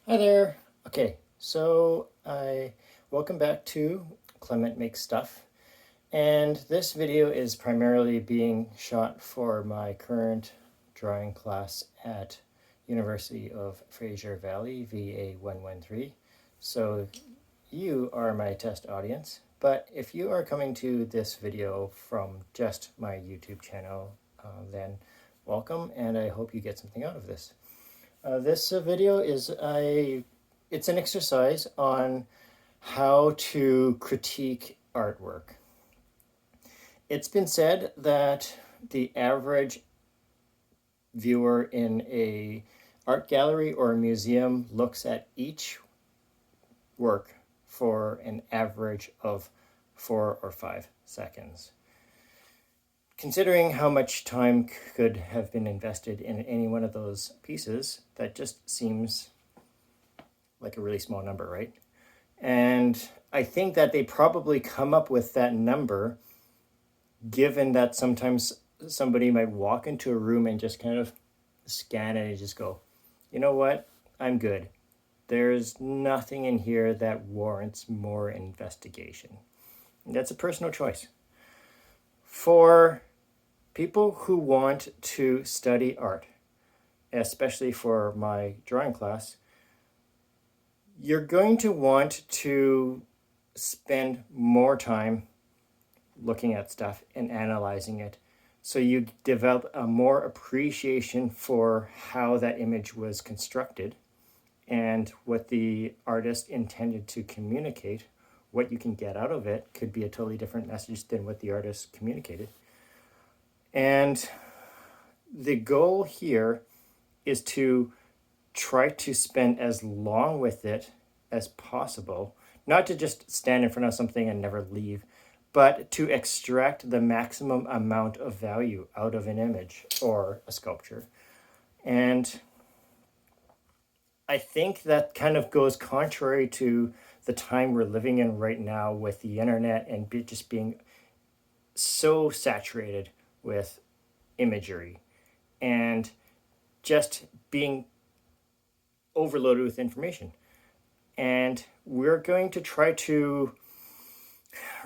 Hi there. Okay, so I welcome back to Clement Makes Stuff. And this video is primarily being shot for my current drawing class at University of Fraser Valley, VA 113. So you are my test audience, but if you are coming to this video from just my YouTube channel, then welcome, and I hope you get something out of this. This video is it's an exercise on how to critique artwork. It's been said that the average viewer in a art gallery or a museum looks at each work for an average of 4 or 5 seconds. Considering how much time could have been invested in any one of those pieces, that just seems like a really small number, right? And I think that they probably come up with that number given that sometimes somebody might walk into a room and just kind of scan it and just go, you know what, I'm good. There's nothing in here that warrants more investigation. And that's a personal choice. For people who want to study art, especially for my drawing class, you're going to want to spend more time looking at stuff and analyzing it, so you develop a more appreciation for how that image was constructed and what the artist intended to communicate. What you can get out of it could be a totally different message than what the artist communicated. And the goal here is to try to spend as long with it as possible, not to just stand in front of something and never leave, but to extract the maximum amount of value out of an image or a sculpture. And I think that kind of goes contrary to the time we're living in right now with the internet and just being so saturated with imagery and just being overloaded with information. And we're going to try to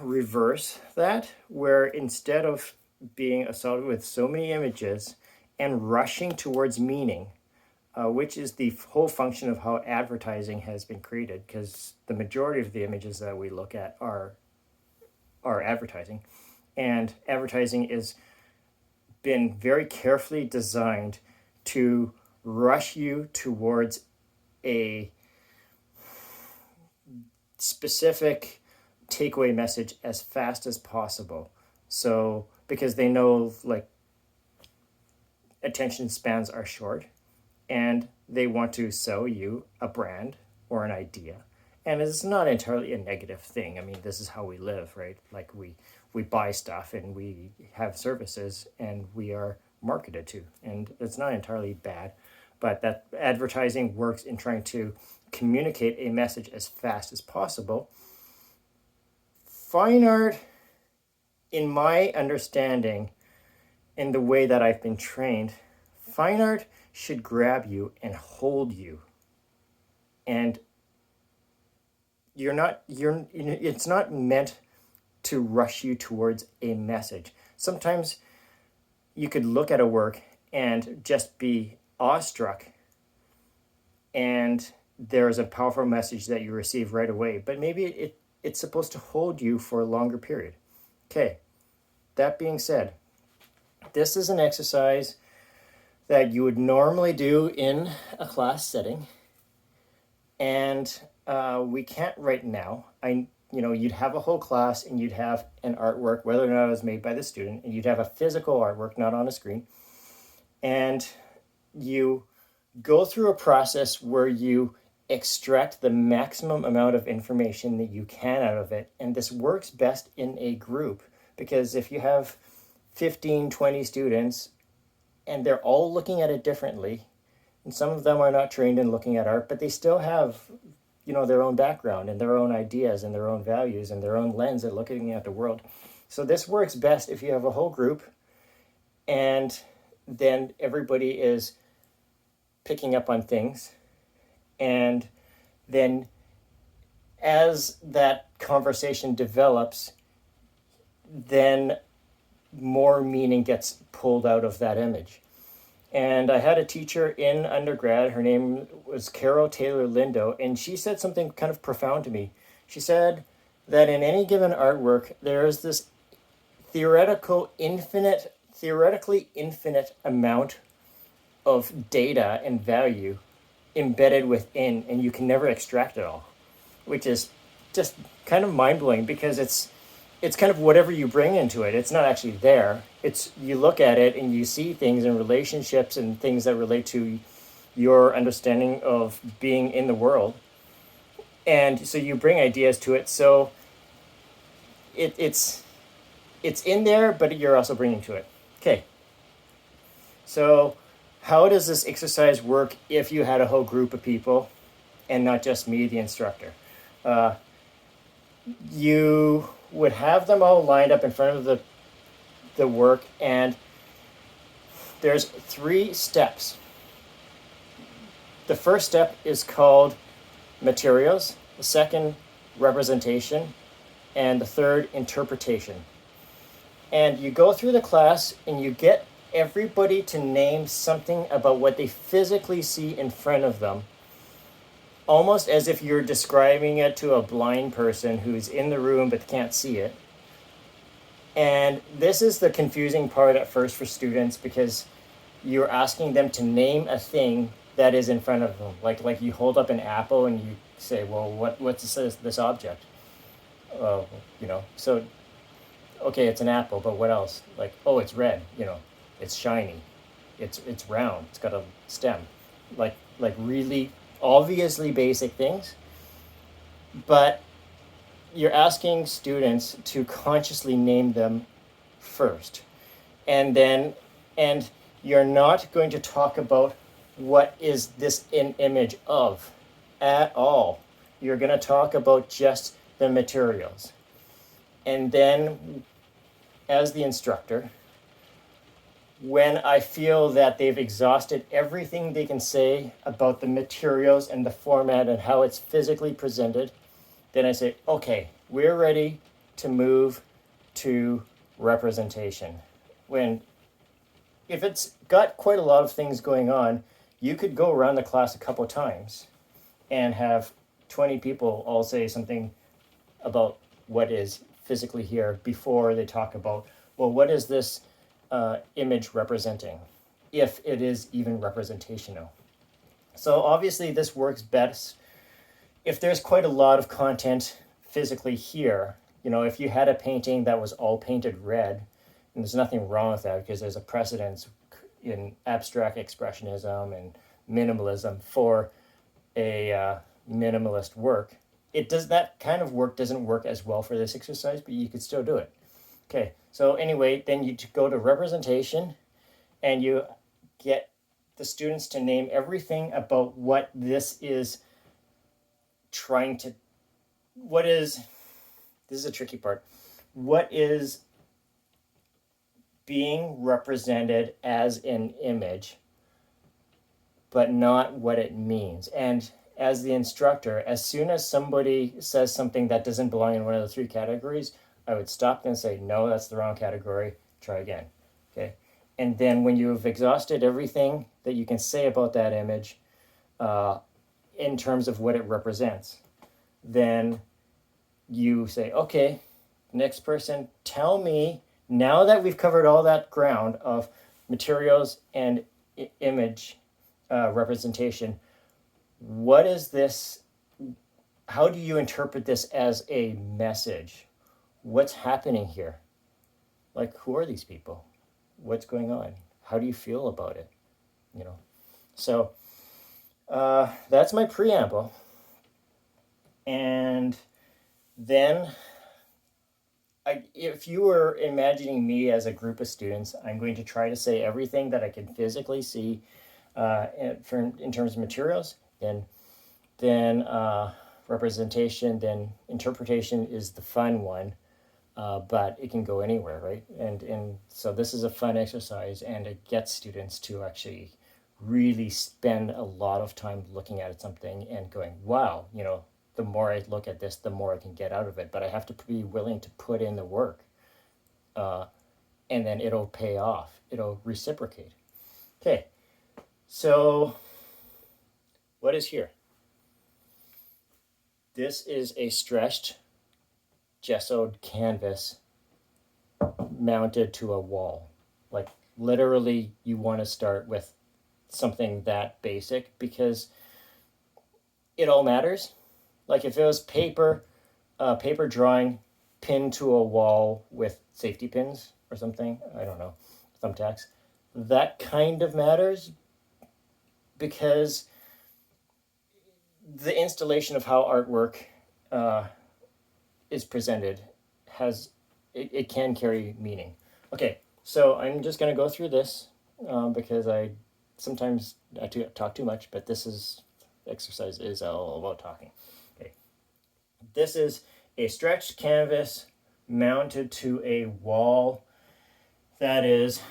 reverse that, where instead of being assaulted with so many images and rushing towards meaning, which is the whole function of how advertising has been created, because the majority of the images that we look at are advertising. And advertising is been very carefully designed to rush you towards a specific takeaway message as fast as possible. So because they know like attention spans are short and they want to sell you a brand or an idea. And it's not entirely a negative thing. I mean, this is how we live, right? Like we buy stuff and we have services and we are marketed to. And it's not entirely bad, but that advertising works in trying to communicate a message as fast as possible. Fine art, in my understanding, in the way that I've been trained, fine art should grab you and hold you. And it's not meant to rush you towards a message. Sometimes you could look at a work and just be awestruck, and there's a powerful message that you receive right away, but maybe it's supposed to hold you for a longer period. Okay, that being said, this is an exercise that you would normally do in a class setting, and we can't right now. You'd have a whole class and you'd have an artwork, whether or not it was made by the student, and you'd have a physical artwork, not on a screen, and you go through a process where you extract the maximum amount of information that you can out of it. And this works best in a group, because if you have 15, 20 students and they're all looking at it differently, and some of them are not trained in looking at art, but they still have, their own background and their own ideas and their own values and their own lens at looking at the world. So this works best if you have a whole group and then everybody is picking up on things And then as that conversation develops, then more meaning gets pulled out of that image. And I had a teacher in undergrad, her name was Carol Taylor Lindo, and she said something kind of profound to me. She said that in any given artwork, there is this theoretically infinite amount of data and value embedded within, and you can never extract it all, which is just kind of mind-blowing, because it's kind of whatever you bring into it. It's not actually there. It's, you look at it and you see things and relationships and things that relate to your understanding of being in the world. And so you bring ideas to it. So it's in there, but you're also bringing to it. Okay. So how does this exercise work if you had a whole group of people and not just me, the instructor? You would have them all lined up in front of the work, and there's 3 steps. The first step is called materials, the second representation, and the third interpretation. And you go through the class and you get everybody to name something about what they physically see in front of them, almost as if you're describing it to a blind person who's in the room but can't see it. And this is the confusing part at first for students, because you're asking them to name a thing that is in front of them. Like you hold up an apple and you say, well, what's this object? So, okay, it's an apple, but what else? Like, oh, it's red, it's shiny, it's round, it's got a stem. Like really obviously basic things, but you're asking students to consciously name them first. And you're not going to talk about what is this an image of at all. You're going to talk about just the materials. And then, as the instructor, when I feel that they've exhausted everything they can say about the materials and the format and how it's physically presented, then I say, okay, we're ready to move to representation. If it's got quite a lot of things going on, you could go around the class a couple times and have 20 people all say something about what is physically here before they talk about, well, what is this image representing, if it is even representational. So obviously this works best if there's quite a lot of content physically here. If you had a painting that was all painted red, and there's nothing wrong with that, because there's a precedence in abstract expressionism and minimalism for a minimalist work. That kind of work doesn't work as well for this exercise, but you could still do it. Okay, so anyway, then you go to representation, and you get the students to name everything about what this is this is a tricky part. What is being represented as an image, but not what it means. And as the instructor, as soon as somebody says something that doesn't belong in one of the 3 categories, I would stop them and say, no, that's the wrong category, try again. Okay. And then when you've exhausted everything that you can say about that image in terms of what it represents, then you say, okay, next person, tell me, now that we've covered all that ground of materials and image representation, what is this? How do you interpret this as a message? What's happening here? Like, who are these people? What's going on? How do you feel about it? So that's my preamble. And then if you were imagining me as a group of students, I'm going to try to say everything that I can physically see in terms of materials, then representation, then interpretation is the fun one, but it can go anywhere, right? And so this is a fun exercise, and it gets students to actually really spend a lot of time looking at something and going, wow, the more I look at this, the more I can get out of it. But I have to be willing to put in the work, and then it'll pay off. It'll reciprocate. Okay, so what is here? This is a stretched gessoed canvas mounted to a wall. Like literally, you want to start with something that basic because it all matters. Like if it was paper drawing pinned to a wall with safety pins or something, I don't know, thumbtacks, that kind of matters because the installation of how artwork is presented it can carry meaning. Okay, so I'm just going to go through this because I sometimes talk too much, but this exercise is all about talking. Okay, this is a stretched canvas mounted to a wall that is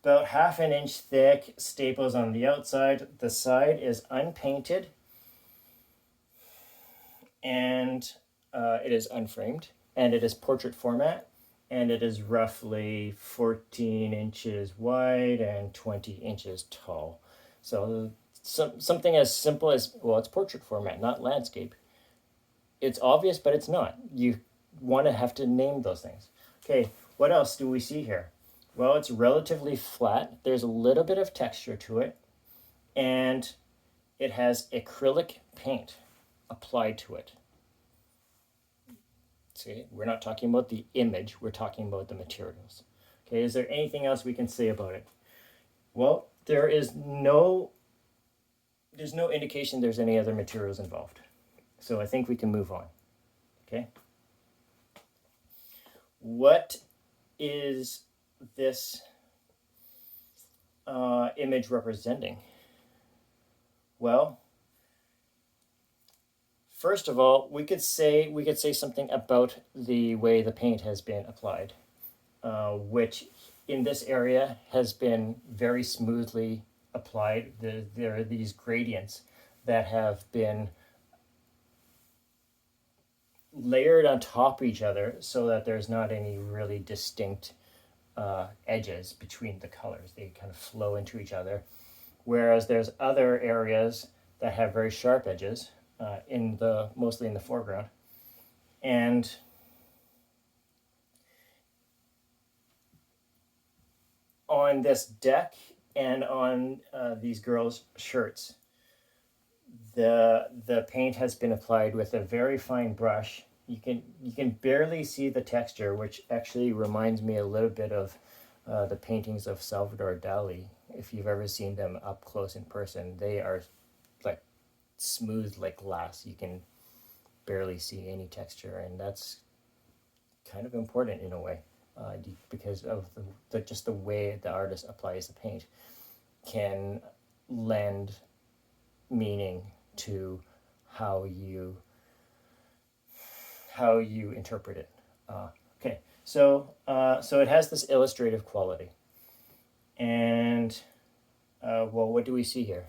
about 1/2 inch thick, staples on the outside. The side is unpainted and it is unframed and it is portrait format and it is roughly 14 inches wide and 20 inches tall. So something as simple as, well, it's portrait format, not landscape. It's obvious, but it's not. You want to have to name those things. Okay, what else do we see here? Well, it's relatively flat. There's a little bit of texture to it, and it has acrylic paint applied to it. See, we're not talking about the image, we're talking about the materials. Okay, is there anything else we can say about it? Well, there's no indication there's any other materials involved. So I think we can move on. Okay. What is this image representing? Well, first of all, we could say something about the way the paint has been applied, which in this area has been very smoothly applied. There are these gradients that have been layered on top of each other so that there's not any really distinct edges between the colors. They kind of flow into each other. Whereas there's other areas that have very sharp edges, mostly in the foreground. And on this deck and on these girls' shirts, the paint has been applied with a very fine brush. You can barely see the texture, which actually reminds me a little bit of the paintings of Salvador Dali. If you've ever seen them up close in person, they are like smooth like glass. You can barely see any texture, and that's kind of important in a way, because of just the way the artist applies the paint can lend meaning to how you interpret it. Okay, so it has this illustrative quality, and well, what do we see here?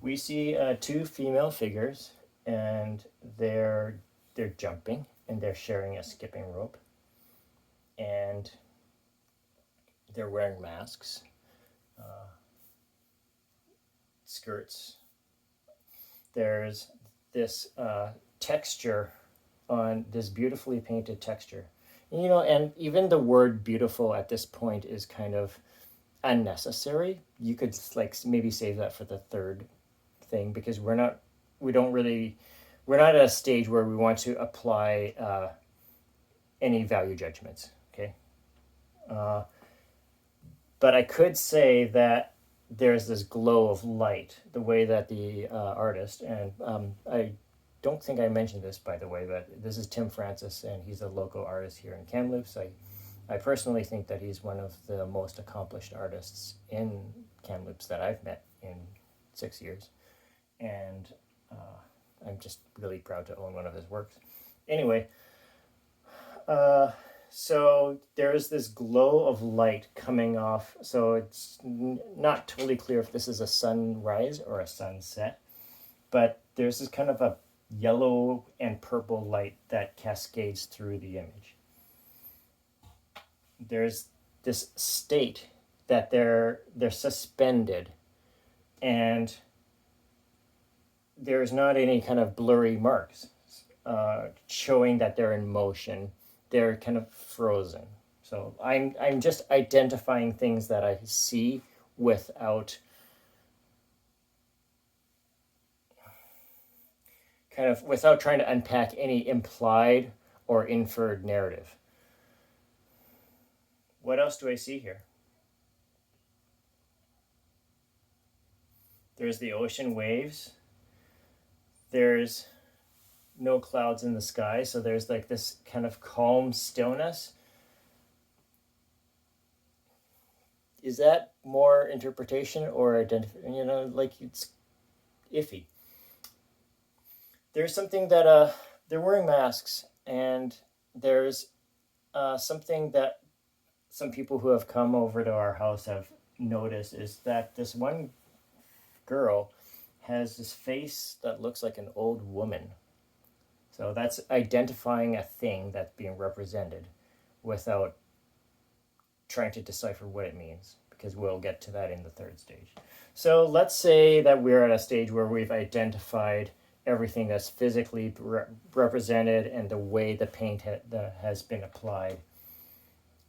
We see two female figures, and they're jumping, and they're sharing a skipping rope, and they're wearing masks, skirts. There's this texture on this beautifully painted texture. And even the word beautiful at this point is kind of unnecessary. You could maybe save that for the third thing, because we're not at a stage where we want to apply any value judgments. Okay. But I could say that there's this glow of light, the way that the artist, and I don't think I mentioned this, by the way, but this is Tim Francis, and he's a local artist here in Kamloops. I personally think that he's one of the most accomplished artists in Kamloops that I've met in 6 years, and I'm just really proud to own one of his works. Anyway, So there's this glow of light coming off. So it's not totally clear if this is a sunrise or a sunset, but there's this kind of a yellow and purple light that cascades through the image. There's this state that they're suspended, and there's not any kind of blurry marks showing that they're in motion. They're kind of frozen. So I'm just identifying things that I see without trying to unpack any implied or inferred narrative. What else do I see here? There's the ocean waves. There's no clouds in the sky, so there's like this kind of calm stillness. Is that more interpretation or like it's iffy? There's something that they're wearing masks, and there's something that some people who have come over to our house have noticed is that this one girl has this face that looks like an old woman. So that's identifying a thing that's being represented without trying to decipher what it means, because we'll get to that in the third stage. So let's say that we're at a stage where we've identified everything that's physically represented and the way the paint has been applied.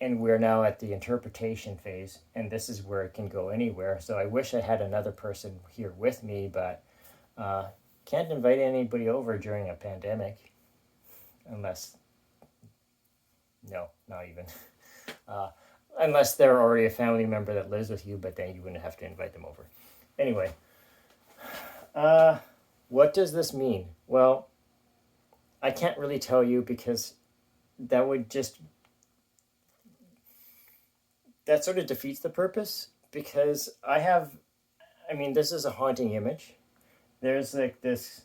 And we're now at the interpretation phase, and this is where it can go anywhere. So I wish I had another person here with me, but can't invite anybody over during a pandemic. Unless, no, not even. Unless they're already a family member that lives with you, but then you wouldn't have to invite them over. Anyway, what does this mean? Well, I can't really tell you, because that sort of defeats the purpose, because this is a haunting image. There's like this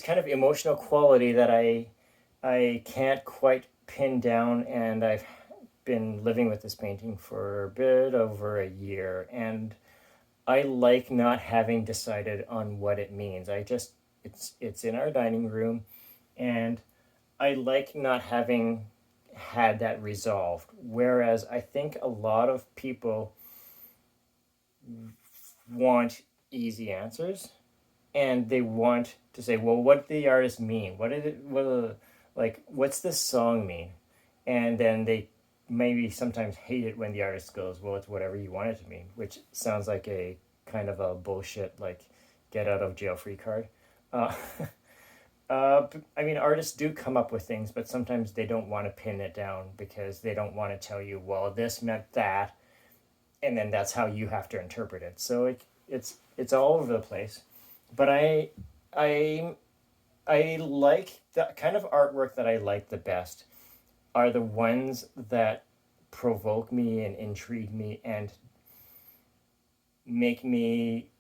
kind of emotional quality that I can't quite pin down, and I've been living with this painting for a bit over a year, and I like not having decided on what it means. It's in our dining room, and I like not having had that resolved. Whereas I think a lot of people want easy answers, and they want to say, well, what did the artist mean? What's this song mean? And then they maybe sometimes hate it when the artist goes, well, it's whatever you want it to mean, which sounds like a kind of a bullshit, like, get out of jail free card. Artists do come up with things, but sometimes they don't want to pin it down, because they don't want to tell you, well, this meant that, and then that's how you have to interpret it. So it's all over the place. But I like the kind of artwork that I like the best are the ones that provoke me and intrigue me and make me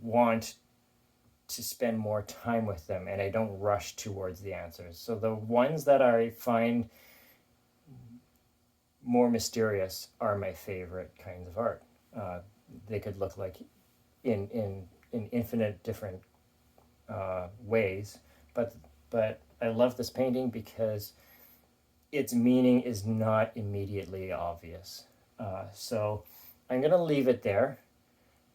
want to spend more time with them, and I don't rush towards the answers. So the ones that I find more mysterious are my favorite kinds of art. They could look like in infinite different ways, but I love this painting because its meaning is not immediately obvious. So I'm gonna leave it there,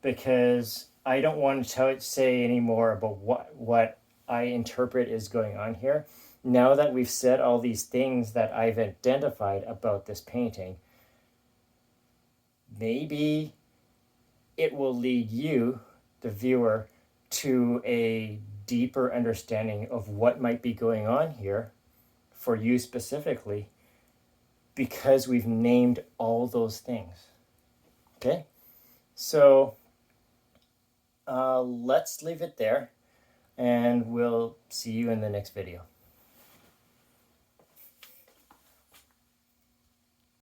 because I don't want to say any more about what I interpret is going on here. Now that we've said all these things that I've identified about this painting, maybe it will lead you, the viewer, to a deeper understanding of what might be going on here for you specifically, because we've named all those things. Okay? So let's leave it there, and we'll see you in the next video.